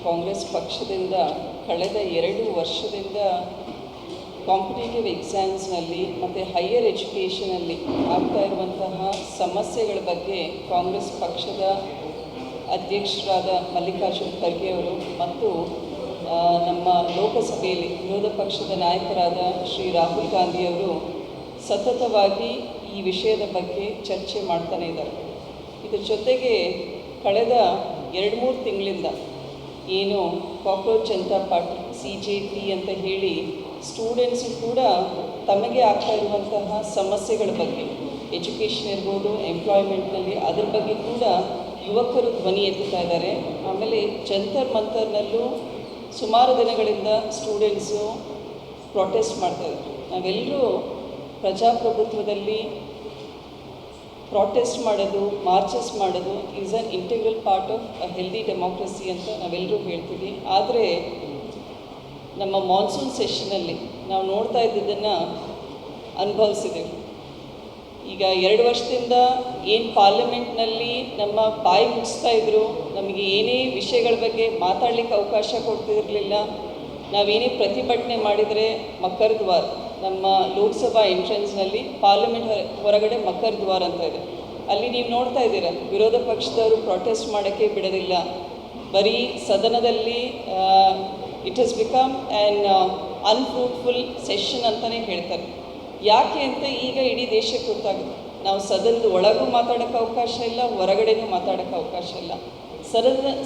ಕಾಂಗ್ರೆಸ್ ಪಕ್ಷದಿಂದ ಕಳೆದ 2 ವರ್ಷದಿಂದ ಕಾಂಪಿಟೇಟಿವ್ ಎಕ್ಸಾಮ್ಸ್ನಲ್ಲಿ ಮತ್ತು ಹೈಯರ್ ಎಜುಕೇಷನಲ್ಲಿ ಆಗ್ತಾ ಇರುವಂತಹ ಸಮಸ್ಯೆಗಳ ಬಗ್ಗೆ ಕಾಂಗ್ರೆಸ್ ಪಕ್ಷದ ಅಧ್ಯಕ್ಷರಾದ ಮಲ್ಲಿಕಾರ್ಜುನ್ ಖರ್ಗೆ ಅವರು ಮತ್ತು ನಮ್ಮ ಲೋಕಸಭೆಯಲ್ಲಿ ವಿರೋಧ ಪಕ್ಷದ ನಾಯಕರಾದ ಶ್ರೀ ರಾಹುಲ್ ಗಾಂಧಿಯವರು ಸತತವಾಗಿ ಈ ವಿಷಯದ ಬಗ್ಗೆ ಚರ್ಚೆ ಮಾಡ್ತಾನೆ ಇದ್ದಾರೆ. ಇದರ ಜೊತೆಗೆ ಕಳೆದ 2-3 ತಿಂಗಳಿಂದ ಏನು ಕಾಕ್ರೋಚ್ ಜನತಾ ಪಾರ್ಟಿ CJP ಅಂತ ಹೇಳಿ ಸ್ಟೂಡೆಂಟ್ಸು ಕೂಡ ತಮಗೆ ಆಗ್ತಾ ಇರುವಂತಹ ಸಮಸ್ಯೆಗಳ ಬಗ್ಗೆ ಎಜುಕೇಷನ್ ಇರ್ಬೋದು, ಎಂಪ್ಲಾಯ್ಮೆಂಟ್ನಲ್ಲಿ ಅದ್ರ ಬಗ್ಗೆ ಕೂಡ ಯುವಕರು ಧ್ವನಿ ಎತ್ತುತ್ತಾ ಇದ್ದಾರೆ. ಆಮೇಲೆ ಜಂತರ್ ಮಂತರ್ನಲ್ಲೂ ಸುಮಾರು ದಿನಗಳಿಂದ ಸ್ಟೂಡೆಂಟ್ಸು ಪ್ರೊಟೆಸ್ಟ್ ಮಾಡ್ತಾಯಿದ್ದಾರೆ. ನಾವೆಲ್ಲರೂ ಪ್ರಜಾಪ್ರಭುತ್ವದಲ್ಲಿ ಪ್ರೊಟೆಸ್ಟ್ ಮಾಡೋದು, ಮಾರ್ಚಸ್ ಮಾಡೋದು is an integral part of a healthy democracy ಅಂತ ನಾವೆಲ್ಲರೂ ಹೇಳ್ತೀವಿ. ಆದರೆ ನಮ್ಮ ಮಾನ್ಸೂನ್ ಸೆಷನಲ್ಲಿ ನಾವು ನೋಡ್ತಾ ಇದ್ದದನ್ನು ಅನುಭವಿಸಿದೆವು. ಈಗ 2 ವರ್ಷದಿಂದ ಏನು ಪಾರ್ಲಿಮೆಂಟ್ನಲ್ಲಿ ನಮ್ಮ ಬಾಯಿ ಮುಗಿಸ್ತಾ ಇದ್ದರು, ನಮಗೆ ಏನೇ ವಿಷಯಗಳ ಬಗ್ಗೆ ಮಾತಾಡಲಿಕ್ಕೆ ಅವಕಾಶ ಕೊಡ್ತಿರಲಿಲ್ಲ. ನಾವೇನೇ ಪ್ರತಿಭಟನೆ ಮಾಡಿದರೆ ಮಕರ್ ದ್ವಾರ್, ನಮ್ಮ ಲೋಕಸಭಾ ಎಂಟ್ರೆನ್ಸ್ನಲ್ಲಿ ಪಾರ್ಲಿಮೆಂಟ್ ಹೊರಗಡೆ ಮಕರ್ ದ್ವಾರ್ ಅಂತ ಇದೆ, ಅಲ್ಲಿ ನೀವು ನೋಡ್ತಾ ಇದ್ದೀರ ವಿರೋಧ ಪಕ್ಷದವರು ಪ್ರೊಟೆಸ್ಟ್ ಮಾಡೋಕ್ಕೆ ಬಿಡೋದಿಲ್ಲ. ಬರೀ ಸದನದಲ್ಲಿ it has become an ಅನ್ಫ್ರೂಟ್ಫುಲ್ session ಅಂತಲೇ ಹೇಳ್ತಾರೆ. ಯಾಕೆ ಅಂತ ಈಗ ಇಡೀ ದೇಶಕ್ಕೆ ಗೊತ್ತಾಗುತ್ತೆ. ನಾವು ಸದನದ ಒಳಗೂ ಮಾತಾಡೋಕ್ಕೆ ಅವಕಾಶ ಇಲ್ಲ, ಹೊರಗಡೆನೂ ಮಾತಾಡೋಕ್ಕೆ ಅವಕಾಶ ಇಲ್ಲ.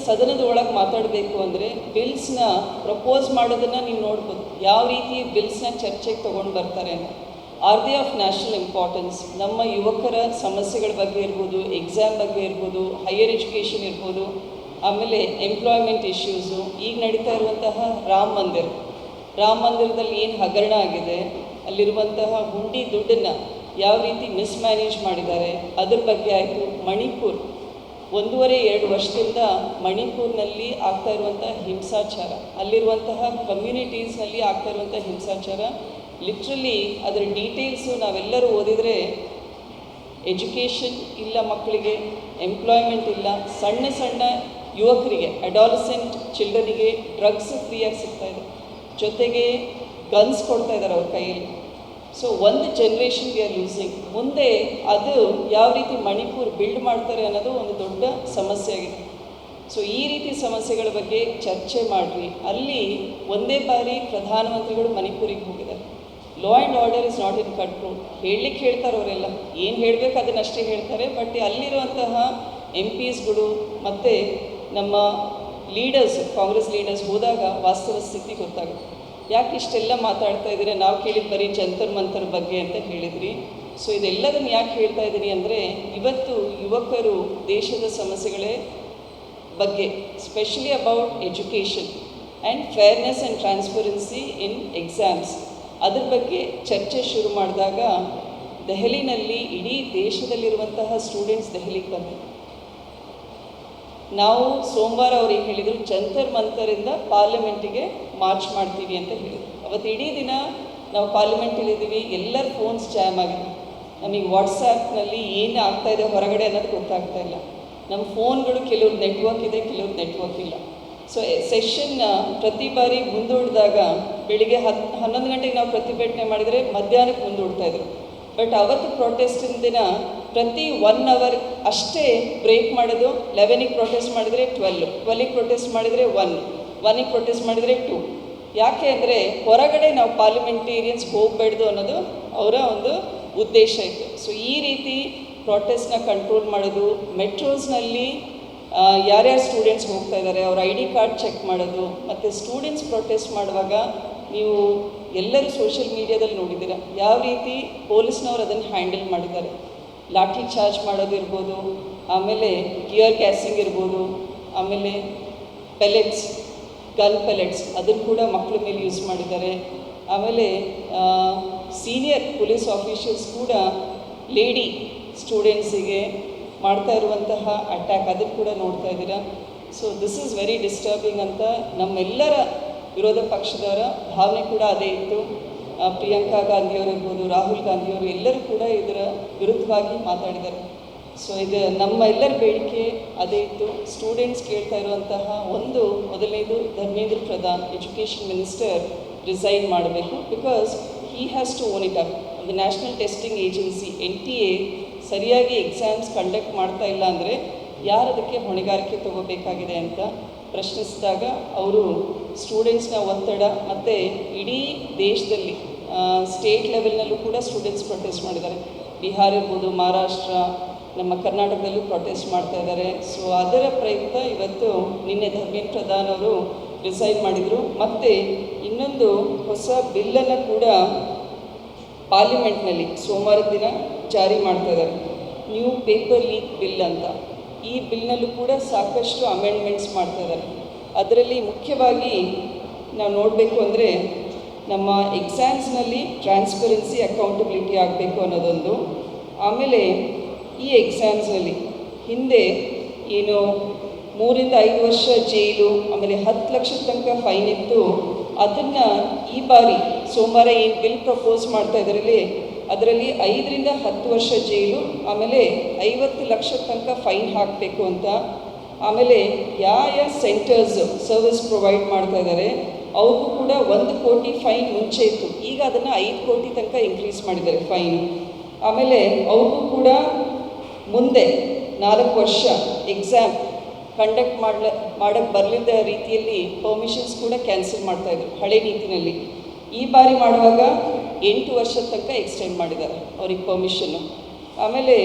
ಸದನದ ಒಳಗೆ ಮಾತಾಡಬೇಕು ಅಂದರೆ ಬಿಲ್ಸ್ನ ಪ್ರಪೋಸ್ ಮಾಡೋದನ್ನು ನೀವು ನೋಡ್ಬೋದು, ಯಾವ ರೀತಿ ಬಿಲ್ಸ್ನ ಚರ್ಚೆಗೆ ತೊಗೊಂಡು ಬರ್ತಾರೆ ಅಂತ. Are they of national importance. ನಮ್ಮ ಯುವಕರ ಸಮಸ್ಯೆಗಳ ಬಗ್ಗೆ ಇರ್ಬೋದು, ಎಕ್ಸಾಮ್ ಬಗ್ಗೆ ಇರ್ಬೋದು, ಹೈಯರ್ ಎಜುಕೇಷನ್ ಇರ್ಬೋದು, ಆಮೇಲೆ ಎಂಪ್ಲಾಯ್ಮೆಂಟ್ ಇಶ್ಯೂಸು, ಈಗ ನಡೀತಾ ಇರುವಂತಹ ರಾಮ ಮಂದಿರದಲ್ಲಿ ಏನು ಹಗರಣ ಆಗಿದೆ, ಅಲ್ಲಿರುವಂತಹ ಹುಂಡಿ ದುಡ್ಡನ್ನು ಯಾವ ರೀತಿ ಮಿಸ್ಮ್ಯಾನೇಜ್ ಮಾಡಿದ್ದಾರೆ ಅದ್ರ ಬಗ್ಗೆ ಆಯಿತು. ಮಣಿಪುರ್ 1.5-2 ವರ್ಷದಿಂದ ಮಣಿಪುರ್ನಲ್ಲಿ ಆಗ್ತಾ ಇರುವಂತಹ ಹಿಂಸಾಚಾರ, ಅಲ್ಲಿರುವಂತಹ ಕಮ್ಯುನಿಟೀಸ್ನಲ್ಲಿ ಆಗ್ತಾ ಇರುವಂಥ ಹಿಂಸಾಚಾರ, ಲಿಟ್ರಲಿ ಅದರ ಡೀಟೇಲ್ಸು ನಾವೆಲ್ಲರೂ ಓದಿದರೆ ಎಜುಕೇಷನ್ ಇಲ್ಲ ಮಕ್ಕಳಿಗೆ, ಎಂಪ್ಲಾಯ್ಮೆಂಟ್ ಇಲ್ಲ, ಸಣ್ಣ ಯುವಕರಿಗೆ, ಅಡಾಲಸೆಂಟ್ ಚಿಲ್ಡ್ರನಿಗೆ ಡ್ರಗ್ಸ್ ಫ್ರೀಯಾಗಿ ಸಿಗ್ತಾಯಿದೆ, ಜೊತೆಗೆ ಗನ್ಸ್ ಕೊಡ್ತಾ ಇದ್ದಾರೆ ಅವ್ರ ಕೈಯಲ್ಲಿ. ಸೊ ಒಂದು ಜನ್ರೇಷನ್ ವಿ ಆರ್ ಲೂಸಿಂಗ್. ಮುಂದೆ ಅದು ಯಾವ ರೀತಿ ಮಣಿಪುರ್ ಬಿಲ್ಡ್ ಮಾಡ್ತಾರೆ ಅನ್ನೋದು ಒಂದು ದೊಡ್ಡ ಸಮಸ್ಯೆ ಆಗಿದೆ. ಸೊ ಈ ರೀತಿ ಸಮಸ್ಯೆಗಳ ಬಗ್ಗೆ ಚರ್ಚೆ ಮಾಡಿರಿ. ಅಲ್ಲಿ ಒಂದೇ ಬಾರಿ ಪ್ರಧಾನಮಂತ್ರಿಗಳು ಮಣಿಪುರಿಗೆ ಹೋಗಿದ್ದಾರೆ. Law and order is not in control. ಹೇಳಲಿಕ್ಕೆ ಹೇಳ್ತಾರೆ ಅವರೆಲ್ಲ, ಏನು ಹೇಳಬೇಕು ಅದನ್ನಷ್ಟೇ ಹೇಳ್ತಾರೆ. ಬಟ್ ಅಲ್ಲಿರುವಂತಹ MPsಗಳು ಮತ್ತು ನಮ್ಮ ಲೀಡರ್ಸ್, ಕಾಂಗ್ರೆಸ್ ಲೀಡರ್ಸ್ ಹೋದಾಗ ವಾಸ್ತವ ಸ್ಥಿತಿ ಗೊತ್ತಾಗುತ್ತೆ. ಯಾಕೆ ಇಷ್ಟೆಲ್ಲ ಮಾತಾಡ್ತಾ ಇದ್ದೀರಿ, ನಾವು ಕೇಳಿದ ಬರೀ ಜಂತರ್ ಮಂತರ್ ಬಗ್ಗೆ ಅಂತ ಹೇಳಿದ್ರಿ. ಸೊ ಇದೆಲ್ಲದನ್ನು ಯಾಕೆ ಹೇಳ್ತಾ ಇದ್ದೀನಿ ಅಂದರೆ, ಇವತ್ತು ಯುವಕರು ದೇಶದ ಸಮಸ್ಯೆಗಳೇ ಬಗ್ಗೆ, specially about education and fairness and transparency in exams, ಅದ್ರ ಬಗ್ಗೆ ಚರ್ಚೆ ಶುರು ಮಾಡಿದಾಗ ದೆಹಲಿನಲ್ಲಿ ಇಡೀ ದೇಶದಲ್ಲಿರುವಂತಹ ಸ್ಟೂಡೆಂಟ್ಸ್ ದೆಹಲಿಗೆ ಬಂದರು. ನಾವು ಸೋಮವಾರ ಅವ್ರಿಗೆ ಹೇಳಿದರು ಜಂತರ್ ಮಂತರಿಂದ ಪಾರ್ಲಿಮೆಂಟಿಗೆ ಮಾರ್ಚ್ ಮಾಡ್ತೀವಿ ಅಂತ ಹೇಳಿದರು. ಅವತ್ತು ಇಡೀ ದಿನ ನಾವು ಪಾರ್ಲಿಮೆಂಟಲ್ಲಿದ್ದೀವಿ, ಎಲ್ಲರ ಫೋನ್ಸ್ ಜಾಮ್ ಆಗಿದೆ. ನಮಗೆ ವಾಟ್ಸಾಪ್ನಲ್ಲಿ ಏನು ಆಗ್ತಾಯಿದೆ ಹೊರಗಡೆ ಅನ್ನೋದು ಗೊತ್ತಾಗ್ತಾ ಇಲ್ಲ. ನಮ್ಮ ಫೋನ್ಗಳು ಕೆಲವ್ರು ನೆಟ್ವರ್ಕ್ ಇದೆ, ಕೆಲವ್ರು ನೆಟ್ವರ್ಕ್ ಇಲ್ಲ. ಸೊ ಸೆಷನ್ ಪ್ರತಿ ಬಾರಿ ಮುಂದೂಡಿದಾಗ ಬೆಳಿಗ್ಗೆ 11 ಗಂಟೆಗೆ ನಾವು ಪ್ರತಿಭಟನೆ ಮಾಡಿದರೆ ಮಧ್ಯಾಹ್ನಕ್ಕೆ ಮುಂದೂಡ್ತಾಯಿದ್ರು. ಬಟ್ ಅವತ್ತು ಪ್ರೊಟೆಸ್ಟಿನ ದಿನ ಪ್ರತಿ 1 ಅವರ್ ಅಷ್ಟೇ ಬ್ರೇಕ್ ಮಾಡೋದು. 11ಗೆ ಪ್ರೊಟೆಸ್ಟ್ ಮಾಡಿದರೆ 12ಗೆ ಪ್ರೊಟೆಸ್ಟ್ ಮಾಡಿದರೆ 1ಗೆ ಪ್ರೊಟೆಸ್ಟ್ ಮಾಡಿದರೆ 2. ಯಾಕೆ ಅಂದರೆ ಹೊರಗಡೆ ನಾವು ಪಾರ್ಲಿಮೆಂಟೇರಿಯನ್ಸ್ ಹೋಗಬೇಡ್ದು ಅನ್ನೋದು ಅವರ ಒಂದು ಉದ್ದೇಶ ಇತ್ತು. ಸೊ ಈ ರೀತಿ ಪ್ರೊಟೆಸ್ಟ್ನ ಕಂಟ್ರೋಲ್ ಮಾಡೋದು, ಮೆಟ್ರೋಸ್ನಲ್ಲಿ ಯಾರ್ಯಾರು ಸ್ಟೂಡೆಂಟ್ಸ್ ಹೋಗ್ತಾ ಇದ್ದಾರೆ ಅವ್ರ ID ಕಾರ್ಡ್ ಚೆಕ್ ಮಾಡೋದು, ಮತ್ತು ಸ್ಟೂಡೆಂಟ್ಸ್ ಪ್ರೊಟೆಸ್ಟ್ ಮಾಡುವಾಗ ನೀವು ಎಲ್ಲರೂ ಸೋಷಿಯಲ್ ಮೀಡಿಯಾದಲ್ಲಿ ನೋಡಿದ್ದೀರ ಯಾವ ರೀತಿ ಪೊಲೀಸ್ನವ್ರು ಅದನ್ನು ಹ್ಯಾಂಡಲ್ ಮಾಡಿದ್ದಾರೆ. ಲಾಠಿ ಚಾರ್ಜ್ ಮಾಡೋದಿರ್ಬೋದು, ಆಮೇಲೆ ಟಿಯರ್ ಗ್ಯಾಸಿಂಗ್ ಇರ್ಬೋದು, ಆಮೇಲೆ ಪೆಲೆಟ್ಸ್, ಗನ್ ಪೆಲೆಟ್ಸ್ ಅದನ್ನು ಕೂಡ ಮಕ್ಕಳ ಮೇಲೆ ಯೂಸ್ ಮಾಡಿದ್ದಾರೆ. ಆಮೇಲೆ ಸೀನಿಯರ್ ಪೊಲೀಸ್ ಆಫೀಷಿಯಲ್ಸ್ ಕೂಡ ಲೇಡಿ ಸ್ಟೂಡೆಂಟ್ಸಿಗೆ ಮಾಡ್ತಾ ಇರುವಂತಹ ಅಟ್ಯಾಕ್ ಅದನ್ನು ಕೂಡ ನೋಡ್ತಾ ಇದ್ದೀರಾ. So this is very disturbing ಅಂತ ನಮ್ಮೆಲ್ಲರ ವಿರೋಧ ಪಕ್ಷದವರ ಭಾವನೆ ಕೂಡ ಅದೇ ಇತ್ತು. ಪ್ರಿಯಾಂಕಾ ಗಾಂಧಿಯವರು ಇರ್ಬೋದು, ರಾಹುಲ್ ಗಾಂಧಿಯವರು ಎಲ್ಲರೂ ಕೂಡ ಇದರ ವಿರುದ್ಧವಾಗಿ ಮಾತಾಡಿದ್ದಾರೆ. ಸೊ ಇದು ನಮ್ಮ ಎಲ್ಲರ ಬೇಡಿಕೆ ಅದೇ ಇತ್ತು. ಸ್ಟೂಡೆಂಟ್ಸ್ ಕೇಳ್ತಾ ಇರುವಂತಹ ಒಂದು ಮೊದಲನೇದು Dharmendra Pradhan education minister resign ಮಾಡಬೇಕು. Because he has to own it up. ಒಂದು ನ್ಯಾಷನಲ್ ಟೆಸ್ಟಿಂಗ್ ಏಜೆನ್ಸಿ NTA ಸರಿಯಾಗಿ ಎಕ್ಸಾಮ್ಸ್ ಕಂಡಕ್ಟ್ ಮಾಡ್ತಾ ಇಲ್ಲ ಅಂದರೆ ಯಾರದಕ್ಕೆ ಹೊಣೆಗಾರಿಕೆ ತಗೋಬೇಕಾಗಿದೆ ಅಂತ ಪ್ರಶ್ನಿಸಿದಾಗ ಅವರು ಸ್ಟೂಡೆಂಟ್ಸ್ನ ಒತ್ತಡ ಮತ್ತು ಇಡೀ ದೇಶದಲ್ಲಿ ಸ್ಟೇಟ್ ಲೆವೆಲ್ನಲ್ಲೂ ಕೂಡ ಸ್ಟೂಡೆಂಟ್ಸ್ ಪ್ರೊಟೆಸ್ಟ್ ಮಾಡಿದ್ದಾರೆ. ಬಿಹಾರ ಇರ್ಬೋದು, ಮಹಾರಾಷ್ಟ್ರ, ನಮ್ಮ ಕರ್ನಾಟಕದಲ್ಲೂ ಪ್ರೊಟೆಸ್ಟ್ ಮಾಡ್ತಾ ಇದ್ದಾರೆ. ಸೊ ಅದರ ಪ್ರಯುಕ್ತ ಇವತ್ತು ನಿನ್ನೆ ಧರ್ಮೇಂದ್ರ ಪ್ರಧಾನ್ ಅವರು ರಿಸೈನ್ ಮಾಡಿದರು. ಮತ್ತು ಇನ್ನೊಂದು ಹೊಸ ಬಿಲ್ಲನ್ನು ಕೂಡ ಪಾರ್ಲಿಮೆಂಟ್ನಲ್ಲಿ ಸೋಮವಾರದ ದಿನ ಜಾರಿ ಮಾಡ್ತಾ ಇದ್ದಾರೆ. ನ್ಯೂ ಪೇಪರ್ ಲೀಕ್ ಬಿಲ್ ಅಂತ. ಈ ಬಿಲ್ನಲ್ಲೂ ಕೂಡ ಸಾಕಷ್ಟು ಅಮೆಂಡ್ಮೆಂಟ್ಸ್ ಮಾಡ್ತಾ ಇದ್ದಾರೆ. ಅದರಲ್ಲಿ ಮುಖ್ಯವಾಗಿ ನಾವು ನೋಡಬೇಕು ಅಂದರೆ ನಮ್ಮ ಎಕ್ಸಾಮ್ಸ್ನಲ್ಲಿ ಟ್ರಾನ್ಸ್ಪರೆನ್ಸಿ ಅಕೌಂಟಬಿಲಿಟಿ ಆಗಬೇಕು ಅನ್ನೋದೊಂದು. ಆಮೇಲೆ ಈ ಎಕ್ಸಾಮ್ಸ್ನಲ್ಲಿ ಹಿಂದೆ ಏನು 3 ರಿಂದ 5 ವರ್ಷ ಜೈಲು, ಆಮೇಲೆ 10 ಲಕ್ಷದ ತನಕ ಫೈನ್ ಇತ್ತು. ಅದನ್ನು ಈ ಬಾರಿ ಸೋಮವಾರ ಏನು ಬಿಲ್ ಪ್ರಪೋಸ್ ಮಾಡ್ತಾ ಇದ್ದರಲ್ಲಿ ಅದರಲ್ಲಿ 5 ರಿಂದ 10 ವರ್ಷ ಜೈಲು, ಆಮೇಲೆ 50 ಲಕ್ಷದ ತನಕ ಫೈನ್ ಹಾಕಬೇಕು ಅಂತ. ಆಮೇಲೆ ಯಾವ ಸೆಂಟರ್ಸ್ ಸರ್ವಿಸ್ ಪ್ರೊವೈಡ್ ಮಾಡ್ತಾ ಇದ್ದಾರೆ ಅವ್ರಿಗೂ ಕೂಡ 1 ಕೋಟಿ ಫೈನ್ ಮುಂಚೆ ಇತ್ತು, ಈಗ ಅದನ್ನು 5 ಕೋಟಿ ತನಕ ಇನ್ಕ್ರೀಸ್ ಮಾಡಿದ್ದಾರೆ ಫೈನ್. ಆಮೇಲೆ ಅವ್ರಿಗೂ ಕೂಡ ಮುಂದೆ 4 ವರ್ಷ ಎಕ್ಸಾಮ್ ಕಂಡಕ್ಟ್ ಮಾಡೋಕ್ಕೆ ಬರಲಿದ್ದ ರೀತಿಯಲ್ಲಿ ಪರ್ಮಿಷನ್ಸ್ ಕೂಡ ಕ್ಯಾನ್ಸಲ್ ಮಾಡ್ತಾಯಿದ್ರು ಹಳೆ ನೀತಿನಲ್ಲಿ. ಈ ಬಾರಿ ಮಾಡುವಾಗ 8 ವರ್ಷದ ತನಕ ಎಕ್ಸ್ಟೆಂಡ್ ಮಾಡಿದ್ದಾರೆ ಅವ್ರಿಗೆ ಪರ್ಮಿಷನ್ನು. ಆಮೇಲೆ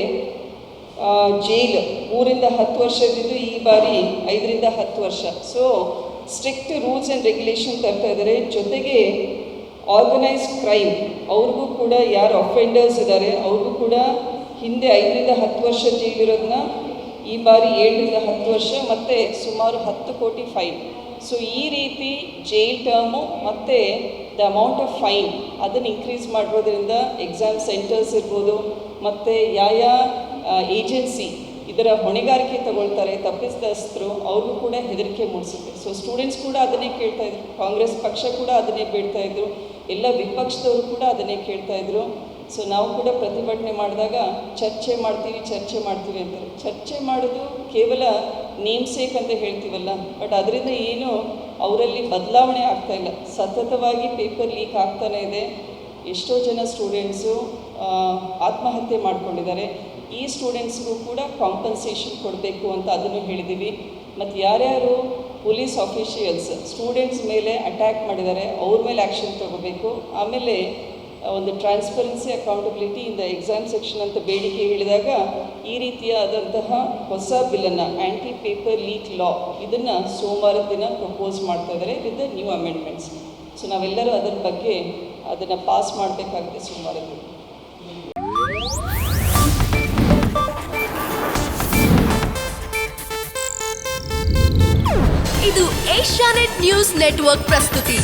ಜೈಲು 3 ರಿಂದ 10 ವರ್ಷ ಇದ್ದಿದ್ದು ಈ ಬಾರಿ 5 ರಿಂದ 10 ವರ್ಷ. So strict rules and regulation ತರ್ತಾ ಇದ್ದಾರೆ. ಜೊತೆಗೆ ಆರ್ಗನೈಸ್ಡ್ ಕ್ರೈಮ್ ಅವ್ರಿಗೂ ಕೂಡ ಯಾರು ಅಫೆಂಡರ್ಸ್ ಇದ್ದಾರೆ ಅವ್ರಿಗೂ ಕೂಡ ಹಿಂದೆ 5 ರಿಂದ 10 ವರ್ಷ ಜೈಲಿರೋದನ್ನ ಈ ಬಾರಿ 7 ರಿಂದ 10 ವರ್ಷ ಮತ್ತು ಸುಮಾರು 10 ಕೋಟಿ ಫೈನ್. ಸೊ ಈ ರೀತಿ ಜೈಲ್ ಟರ್ಮು ಮತ್ತು ದ ಅಮೌಂಟ್ ಆಫ್ ಫೈನ್ ಅದನ್ನು ಇನ್ಕ್ರೀಸ್ ಮಾಡಿರೋದ್ರಿಂದ ಎಕ್ಸಾಮ್ ಸೆಂಟರ್ಸ್ ಇರ್ಬೋದು ಮತ್ತು ಯಾವ ಏಜೆನ್ಸಿ ಇದರ ಹೊಣೆಗಾರಿಕೆ ತಗೊಳ್ತಾರೆ ತಪ್ಪಿತಸ್ಥರು ಅವ್ರಿಗೂ ಕೂಡ ಹೆದರಿಕೆ ಮೂಡಿಸುತ್ತೆ. ಸೊ ಸ್ಟೂಡೆಂಟ್ಸ್ ಕೂಡ ಅದನ್ನೇ ಕೇಳ್ತಾಯಿದ್ರು, ಕಾಂಗ್ರೆಸ್ ಪಕ್ಷ ಕೂಡ ಅದನ್ನೇ ಬೇಡ್ತಾಯಿದ್ರು, ಎಲ್ಲ ವಿಪಕ್ಷದವರು ಕೂಡ ಅದನ್ನೇ ಕೇಳ್ತಾಯಿದ್ರು. ಸೊ ನಾವು ಕೂಡ ಪ್ರತಿಭಟನೆ ಮಾಡಿದಾಗ ಚರ್ಚೆ ಮಾಡ್ತೀವಿ ಅಂತಾರೆ. ಚರ್ಚೆ ಮಾಡೋದು ಕೇವಲ ನೇಮ್ಸೇಕ್ ಅಂತ ಹೇಳ್ತೀವಲ್ಲ, ಬಟ್ ಅದರಿಂದ ಏನು ಅವರಲ್ಲಿ ಬದಲಾವಣೆ ಆಗ್ತಾಯಿಲ್ಲ. ಸತತವಾಗಿ ಪೇಪರ್ ಲೀಕ್ ಆಗ್ತಾನೇ ಇದೆ. ಎಷ್ಟೋ ಜನ ಸ್ಟೂಡೆಂಟ್ಸು ಆತ್ಮಹತ್ಯೆ ಮಾಡ್ಕೊಂಡಿದ್ದಾರೆ. ಈ ಸ್ಟೂಡೆಂಟ್ಸ್ಗೂ ಕೂಡ ಕಾಂಪನ್ಸೇಷನ್ ಕೊಡಬೇಕು ಅಂತ ಅದನ್ನು ಹೇಳಿದ್ದೀವಿ. ಮತ್ತು ಯಾರ್ಯಾರು ಪೊಲೀಸ್ ಆಫೀಷಿಯಲ್ಸ್ ಸ್ಟೂಡೆಂಟ್ಸ್ ಮೇಲೆ ಅಟ್ಯಾಕ್ ಮಾಡಿದ್ದಾರೆ ಅವ್ರ ಮೇಲೆ ಆ್ಯಕ್ಷನ್ ತಗೋಬೇಕು. ಆಮೇಲೆ ಒಂದು transparency accountability in the exam section ಅಂತ ಬೇಡಿಕೆ ಹೇಳಿದಾಗ ಈ ರೀತಿಯಾದಂತಹ ಹೊಸ ಬಿಲ್ಲನ್ನು ಆ್ಯಂಟಿ ಪೇಪರ್ ಲೀಕ್ ಲಾ ಇದನ್ನು ಸೋಮವಾರದ ದಿನ ಪ್ರಪೋಸ್ ಮಾಡ್ತಾ ಇದ್ದಾರೆ with the new amendments. So ನಾವೆಲ್ಲರೂ ಅದರ ಬಗ್ಗೆ ಅದನ್ನು ಪಾಸ್ ಮಾಡಬೇಕಾಗುತ್ತೆ ಸೋಮವಾರದ ದಿನ. ಇದು ಏಷ್ಯಾನೆಟ್ ನ್ಯೂಸ್ ನೆಟ್ವರ್ಕ್ ಪ್ರಸ್ತುತಿ.